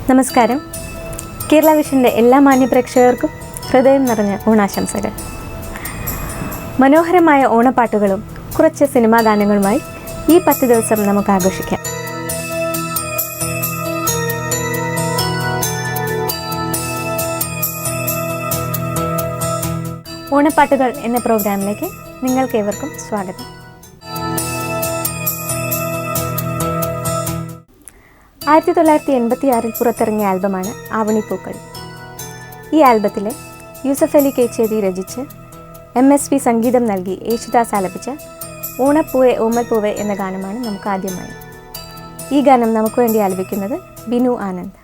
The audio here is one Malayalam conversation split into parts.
നമസ്കാരം. കേരള വിഷൻ്റെ എല്ലാ മാന്യപ്രേക്ഷകർക്കും ഹൃദയം നിറഞ്ഞ ഓണാശംസകൾ. മനോഹരമായ ഓണപ്പാട്ടുകളും കുറച്ച് സിനിമാ ഗാനങ്ങളുമായി ഈ 10 ദിവസം നമുക്ക് ആഘോഷിക്കാം. ഓണപ്പാട്ടുകൾ എന്ന പ്രോഗ്രാമിലേക്ക് നിങ്ങൾക്കേവർക്കും സ്വാഗതം. 1986 പുറത്തിറങ്ങിയ ആൽബമാണ് ആവണിപ്പൂക്കൾ. ഈ ആൽബത്തിലെ യൂസഫ് അലി കേച്ചേരി രചിച്ച് MSV സംഗീതം നൽകി യേശുദാസ് ആലപിച്ച ഓണപ്പൂവേ ഓമൽ പൂവേ എന്ന ഗാനമാണ് നമുക്ക് ആദ്യമായി. ഈ ഗാനം നമുക്ക് വേണ്ടി ആലപിക്കുന്നത് ബിനു ആനന്ദ്.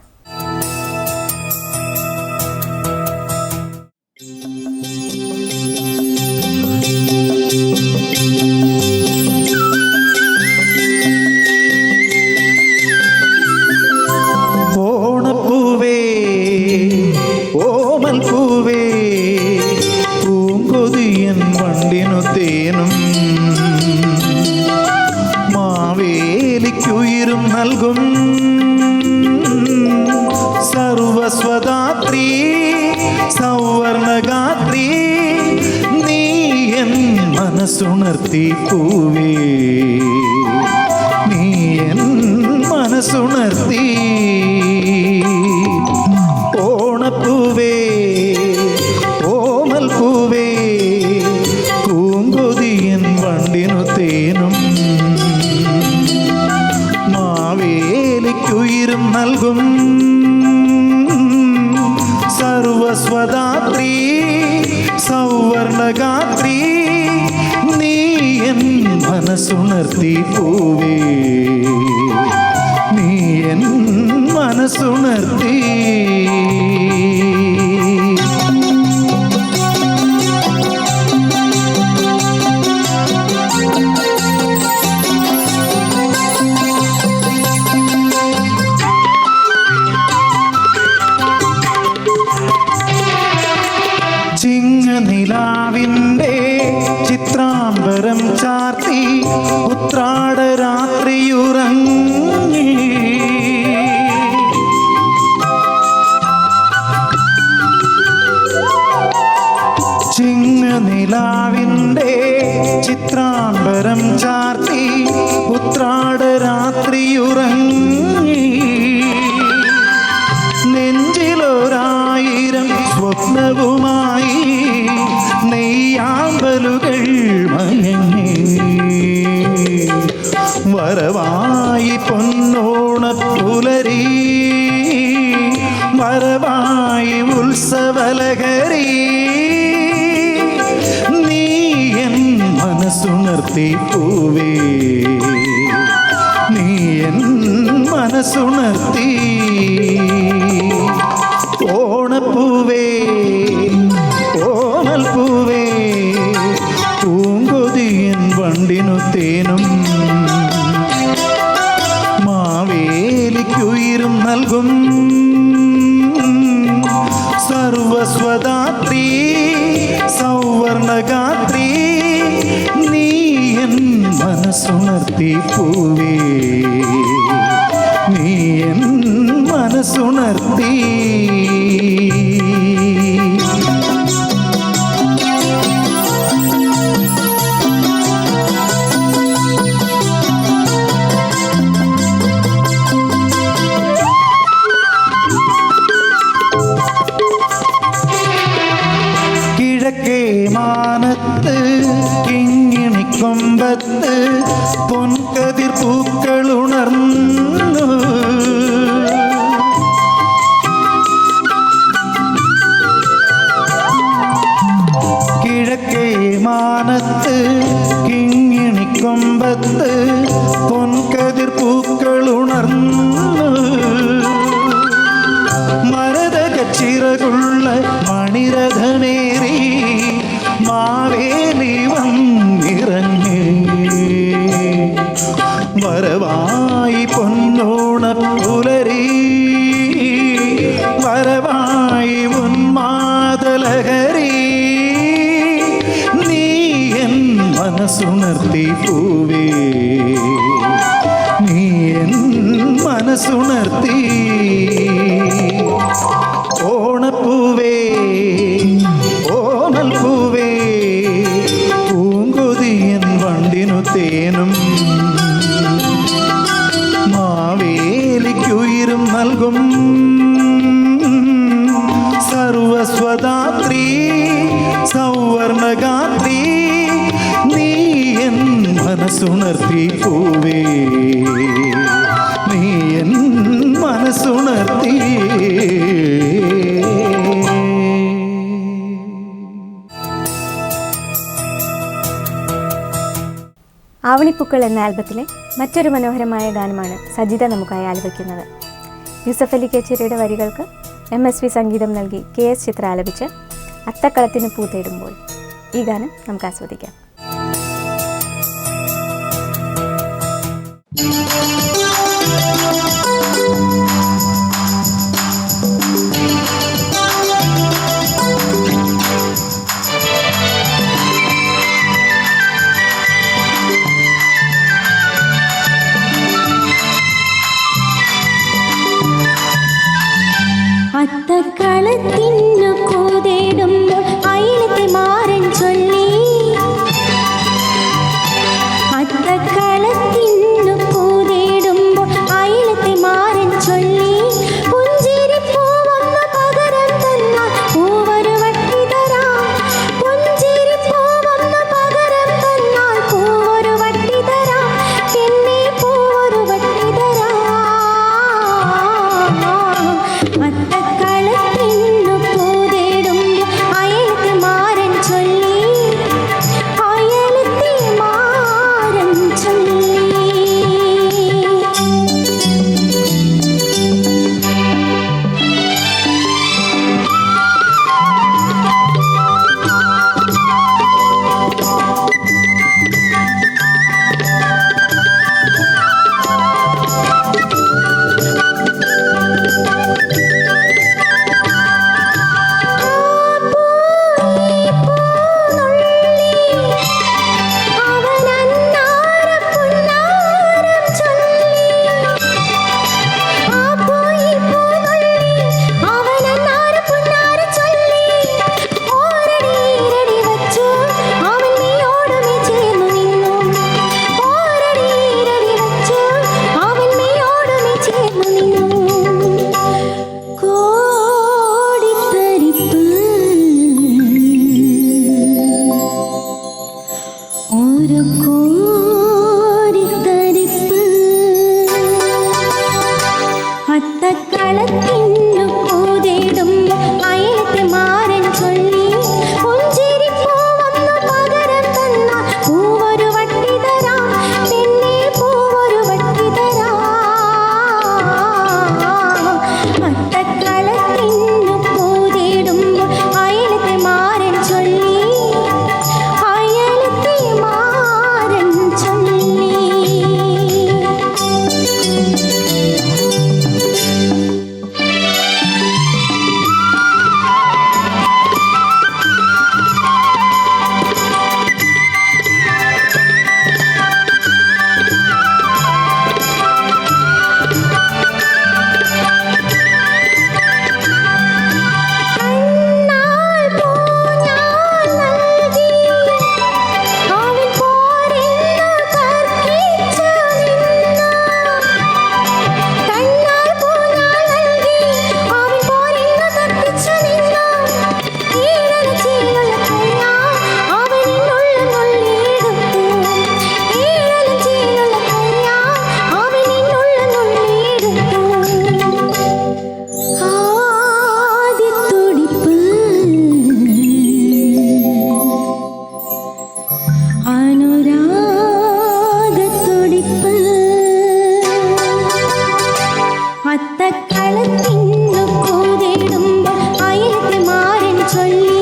മാവേലിക്കുയിരും നൽകും സർവസ്വദാത്രീ സൗവർണഗാത്രീ നീ എൻ മനസ്സുണർത്തി പൂവേ, നീ എൻ മനസ്സുണർത്തി. ഓണപ്പൂവേ ഓമൽ പൂവേ പൂങ്കൊതിയൻ വണ്ടിനു തേനും മാവേലിക്കുയിരും നൽകും സർവസ്വദാത്രീ സൗവർണഗാത്രീ നീ എൻ മനസ്സുണർത്തി പൂവേ, നീ എൻ മനസ്സുണർത്തി. ചിങ്ങനിലാവിൻ്റെ ചിത്രാംബരം ചാർത്തി ഉത്രാടരാത്രിയുറങ്ങി, ചിങ്ങനിലാവിൻ്റെ ചിത്രാംബരം ചാർത്തി ഉത്രാടരാത്രിയുറങ്ങി, നെഞ്ചിലൊരായിരം സ്വപ്നവുമായി നെയ്യാമ്പലുകൾ മയങ്ങി, വരവായി പൊന്നോണപ്പുലരി, വരവായി ഉത്സവലഹരി, നീ എൻ മനസ്സുണർത്തി പൂവേ, നീ എൻ മനസ്സുണർത്തി. ഓണപ്പൂവേ ഓമൽ പൂവേ പൂങ്കൊതിയൻ വണ്ടിനു തേനും മാവേലിക്കുയിരും നൽകും സർവസ്വദാത്രീ സൗവർണഗാത്രീ നീ എൻ മനസ്സുണർത്തി പൂവേ, നീ എൻ മനസ്സുണർത്തി. കിഴക്കേ മാനത്ത് കിങ്ങിണിക്കൊമ്പത്ത് പൊൻകതിർ പൂക്കളുണർന്നു, നൽകും സർവസ്വദാത്രീ സൗവർണഗാത്രീ നീ എൻ മനസ്സുണർത്തി പൂവേ നീ എൻ മനസ്സുണർത്തി. ആവണിപ്പൂക്കൾ എന്ന ആൽബത്തിലെ മറ്റൊരു മനോഹരമായ ഗാനമാണ് സജിത നമുക്കായി ആലപിക്കുന്നത്. യൂസഫ് അലി കേച്ചേരിയുടെ വരികൾക്ക് MSV സംഗീതം നൽകി KS ചിത്ര ആലപിച്ച് അത്തക്കളത്തിന് പൂ തേടുമ്പോൾ ഈ ഗാനം നമുക്ക് ആസ്വദിക്കാം. അത്തക്കളത്തിന്നു കൂതേടുമ്പോൾ അയലത്തെ മാറൻ ചൊല്ലി അത്തക്കളത്തിന്നു കൂതേടുമ്പോൾ അയലത്തെ മാറൻ ചൊല്ലി പുഞ്ചിരി പൂവൊന്നു പകരം തന്നാൽ പൂവൊരു വട്ടി തരാം പുഞ്ചിരി പൂവൊന്നു പകരം തന്നാൽ പൂവൊരു വട്ടി തരാം പിന്നെ പൂവൊരു വട്ടി തരാം അത്തക്കളത്തിന്നു പൂതേടുമ്പോൾ അയലത്തെ മാറൻ ചൊല്ലി അയലത്തെ മാറൻ ചൊല്ലി. ഒരു കോരിത്തരിപ്പ് അത്തക്കളത്തിന്നു കൂതേടുമ്പോൾ അയലത്തെ മാറൻ ചൊല്ലി പുഞ്ചിരി പൂവൊന്നു പകരം തന്നാൽ പൂവൊരു വട്ടി തരാം പിന്നെ പൂവൊരു വട്ടി തരാം അത്തക്കളത്തിന്നു കൂതേടുമ്പോൾ അയലത്തെ മാറൻ ചൊല്ലി അയലത്തെ മാറൻ ചൊല്ലി. കണ്ണാൽ പൂഞ്ഞാൽ നൽകി അവൻ പോരെന്നു തർക്കിച്ചു നിന്നു കണ്ണാൽ പൂഞ്ഞാൽ നൽകി അവൻ പോരെന്നു തർക്കിച്ചു നിന്നു ഈഴന ചീലുള്ള കയ്യ അവനിന്നുള്ളിൽ നുള്ളിയെടുത്തു ഈഴന ചീലുള്ള കയ്യ അവനിന്നുള്ളിൽ നുള്ളിയെടുത്തു ആദിത്തുടിപ്പ് അനുരാഗത്തുടിപ്പ് അത്തക്കളത്തിന്നു കൂതേടുമ്പോൾ അയലത്തെ മാറൻ ചൊല്ലി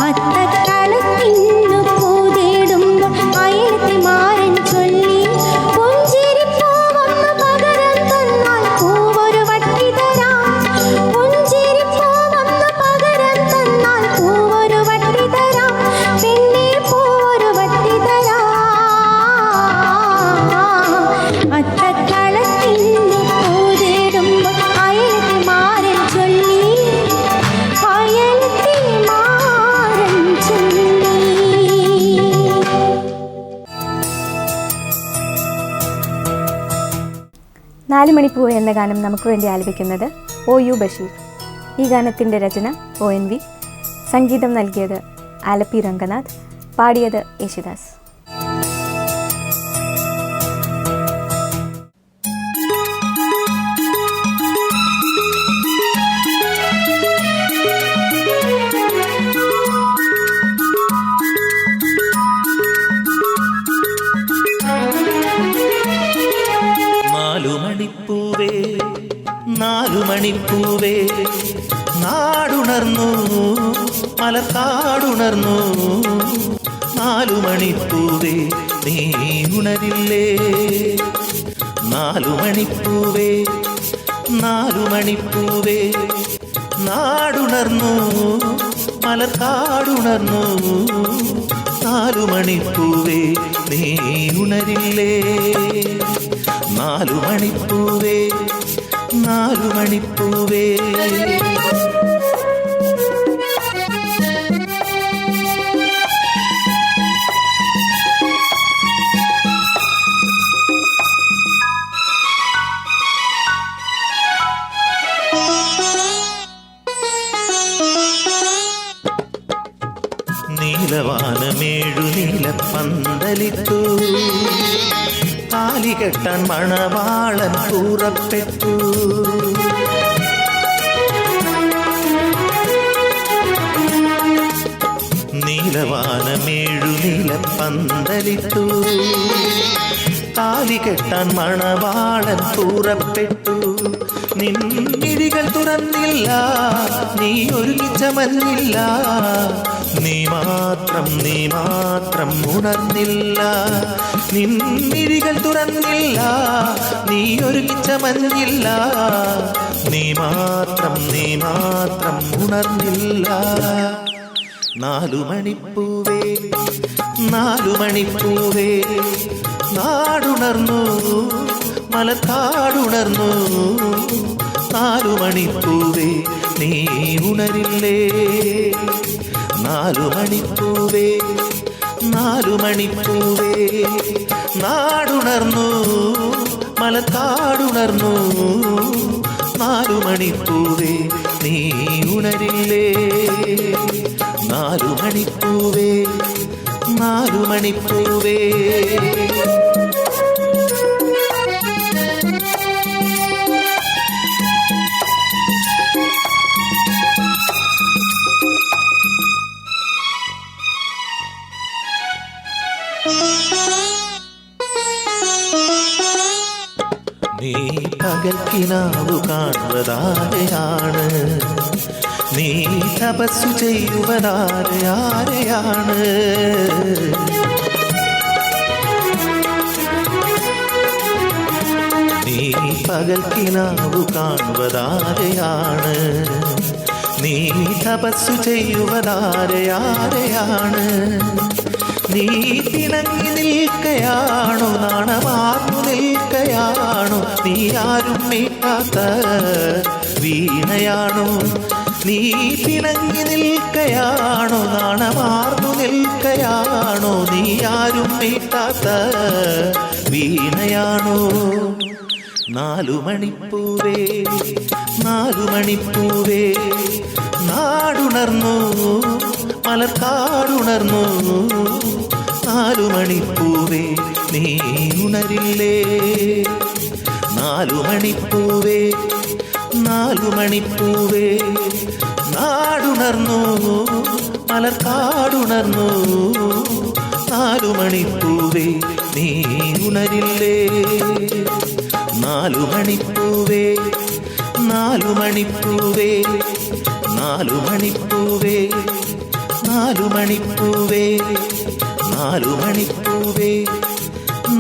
അത്തക്കളത്തിന്നു കൂതേടുമ്പോൾ അയലത്തെ മാറൻ ചൊല്ലി പുഞ്ചിരി പൂവൊന്നു പകരം തന്നാൽ പൂവൊരു വട്ടി തരാം പുഞ്ചിരി പൂവൊന്നു പകരം തന്നാൽ പൂവൊരു വട്ടി തരാം പിന്നെ പൂവൊരു വട്ടി തരാം അത്തക്കളത്തിന്നു കൂതേടുമ്പോൾ അയലത്തെ നാലുമണിപ്പൂവ് എന്ന ഗാനം നമുക്ക് വേണ്ടി ആലപിക്കുന്നത് OU ബഷീർ. ഈ ഗാനത്തിൻ്റെ രചന ONV, സംഗീതം നൽകിയത് ആലപ്പി രംഗനാഥ്, പാടിയത് യേശുദാസ്. നാലുമണിപ്പൂവേ നാലുമണിപ്പൂവേ നാടുണർന്നു മലക്കാടുണർന്നു. നാലുമണിപ്പൂവേ നീ ഉണരില്ലേ? നാലുമണിപ്പൂവേ നാലുമണിപ്പൂവേ നാടുണർന്നു മലക്കാടുണർന്നു. നാലുമണിപ്പൂവേ നീ ഉണരില്ലേ? നാലുമണിപ്പൂവേ നാലുമണിപ്പൂവേ. നീലവാനമേഴു നീലപ്പന്തലിട്ടു, താലികെട്ടാൻ മണവാളൻ കൂറപ്പെട്ടു. നീലവാനമേഴു നീലപ്പന്തലിട്ടു, താലികെട്ടാൻ മണവാളൻ കൂറപ്പെട്ടു. നിന്നിഴികൾ തുറന്നില്ല, നീ ഒരുങ്ങിച്ചമഞ്ഞില്ല, നീ മാത്രം ഉണർന്നില്ല. നിന്നിഴികൾ തുറന്നില്ല, നീ ഒരുങ്ങിച്ചമഞ്ഞില്ല, നീ മാത്രം ഉണർന്നില്ല. നാലുമണിപ്പൂവേ നാലുമണിപ്പൂവേ നാടുണർന്നു മലക്കാടുണർന്നു. നാലുമണിപ്പൂവേ നീ ഉണരില്ലേ? നാലുമണിപ്പൂവേ നാലുമണിപ്പൂവേ നാടുണർന്നു മലക്കാടുണർന്നു. നാലുമണിപ്പൂവേ നീ ഉണരില്ലേ? നാലുമണിപ്പൂവേ നാലുമണിപ്പൂവേ. നീ പകൽക്കിനാവു കാണുവതാരെയാണ്? നീ തപസ്സു ചെയ്യുവതാരെയാണ്? നീ പകൽക്കിനാവു കാണുവതാരെയാണ്? നീ തപസ്സു ചെയ്യുവതാരെയാണ്? നീ തിണങ്ങി നിൽക്കയാണോ? നാണമാർന്നു നിൽക്കയാണോ? നീ ആരും മീട്ടാത്ത വീണയാണോ? നീ പിണങ്ങി നിൽക്കയാണോ? നാണമാർന്നു നിൽക്കയാണോ? നീ ആരും മീട്ടാത്ത വീണയാണോ? നാലുമണിപ്പൂവേ നാലുമണിപ്പൂവേ നാടുണർന്നു മലർക്കാടുണർന്നു. നാലുമണിപ്പൂവേ നീ ഉണരില്ലേ? നാലുമണിപ്പൂവേ നാലുമണിപ്പൂവേ നാടുണർന്നു മലർക്കാടുണർന്നു. നാലുമണിപ്പൂവേ നീ ഉണരില്ലേ? നാലുമണിപ്പൂവേ നാലുമണിപ്പൂവേ നാലുമണിപ്പൂവേ നാലുമണിപ്പൂവേ നാലുമണിപ്പൂവേ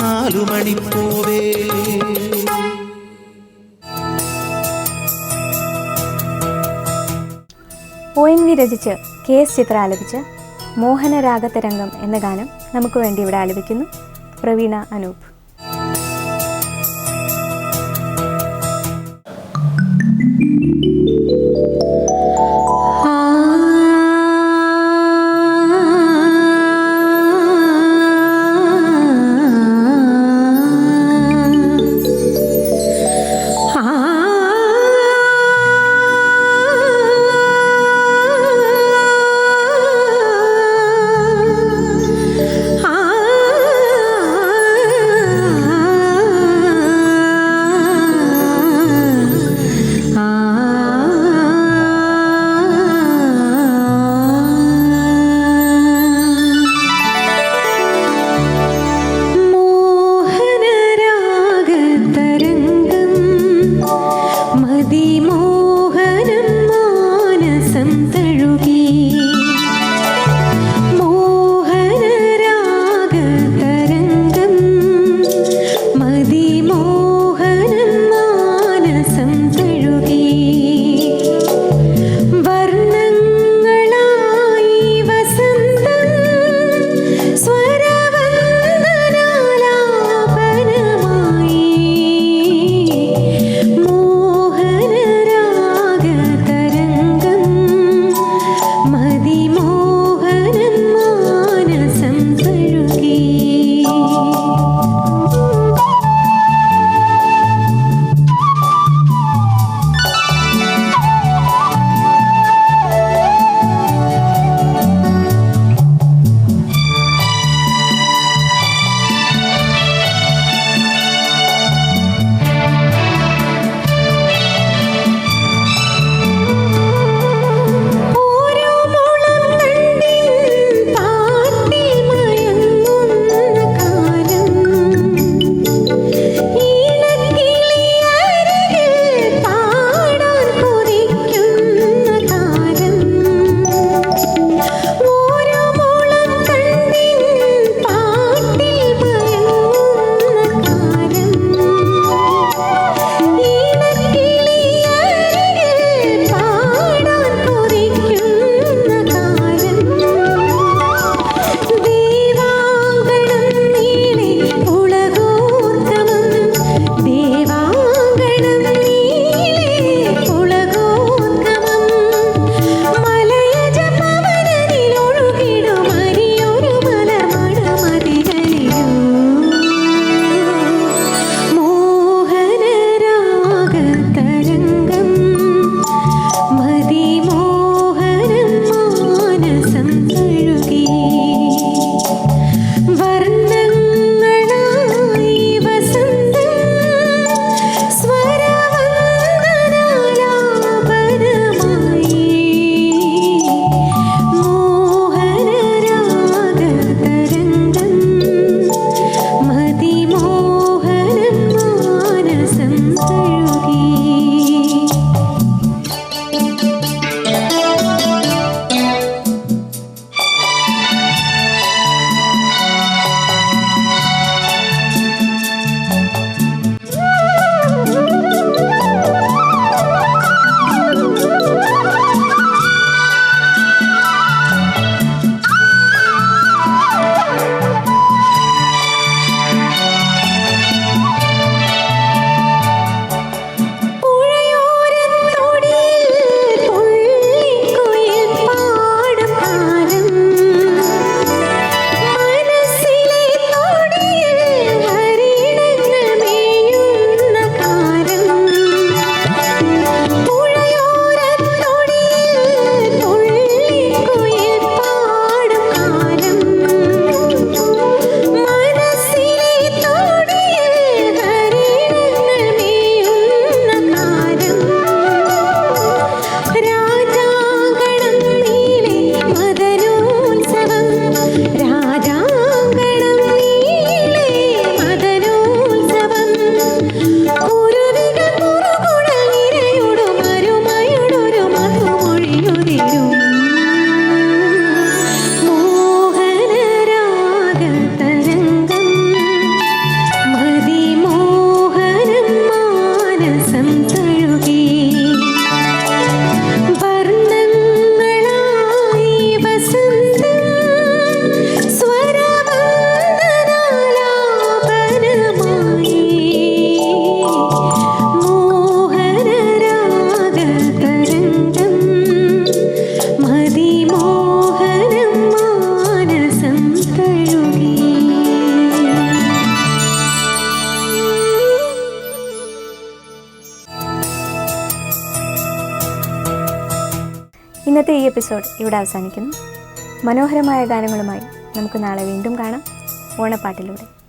നാലുമണിപ്പൂവേ. ONV രചിച്ച് KS ചിത്ര ആലപിച്ച് മോഹനരാഗതരംഗം എന്ന ഗാനം നമുക്ക് വേണ്ടി ഇവിടെ ആലപിക്കുന്നു പ്രവീണ അനൂപ്. മതിമോഹനം മാനസം തഴുകി മോഹനരാഗതരംഗം മതിമോഹനം മാനസം തഴുകി വർണ്ണങ്ങളായി വസന്തം സ്വരവന്ദനാലാപനമായി മോഹനരാഗതരംഗം മതിമോഹനം മാനസം തഴുകി ഓരോ മുളം തണ്ടിൻ പാട്ടിൽ മയങ്ങുന്ന കാലം ഈണക്കിളിയരികിൽ പാടാൻ കൊതിക്കുന്ന കാലം ഓരോ മുളം തണ്ടിൻ പാട്ടിൽ മയങ്ങുന്ന കാലം ഈണക്കിളിയരികിൽ പാടാൻ കൊതിക്കുന്ന കാലം ദേവാങ്കണം നീളെ പുളകോത്തമം ദേവാങ്കണം നീളെ പുളകോത്തമം മലയജ പവനനിലൊഴുകിടും അരിയൊരു മലർമണമതികളിലോ മോഹനരാഗതരംഗം മതിമോഹനം മാനസം തഴുകി വർണ്ണങ്ങളായി വസന്തം സ്വരവന്ദനാലാപനമായി മോഹനരാഗതരംഗം മതിമോഹനം മാനസം തഴുകി പുഴയോരത്തൊടിയിൽ പുള്ളിക്കുയിൽ പാടും കാലം മനസ്സിലെ തൊടിയിൽ ഹരിണങ്ങൾ മേയുന്ന കാലം പുഴയോരത്തൊടിയിൽ പുള്ളിക്കുയിൽ പാടും കാലം മനസ്സിലെ തൊടിയിൽ ഹരിണങ്ങൾ മേയുന്ന കാലം രാജാങ്കണം നീളെ മദനോത്സവം രാജാങ്കണം നീളെ മദനോത്സവം കുരുവികൾ കുറുകുഴൽ നിരയോടും അരുമയോടൊരു മധുമൊഴിയുതിരും മോഹനരാഗതരംഗം മതിമോഹനം മാനസം തഴുകി വർണ്ണങ്ങളായി വസന്തം സ്വരവന്ദനാലാപനമായി മോഹനരാഗതരംഗം മതിമോഹനം മാനസം തഴുകി ഇന്നത്തെ ഈ എപ്പിസോഡ് ഇവിടെ അവസാനിക്കുന്നു. മനോഹരമായ ഗാനങ്ങളുമായി നമുക്ക് നാളെ വീണ്ടും കാണാം ഓണപ്പാട്ടിലൂടെ.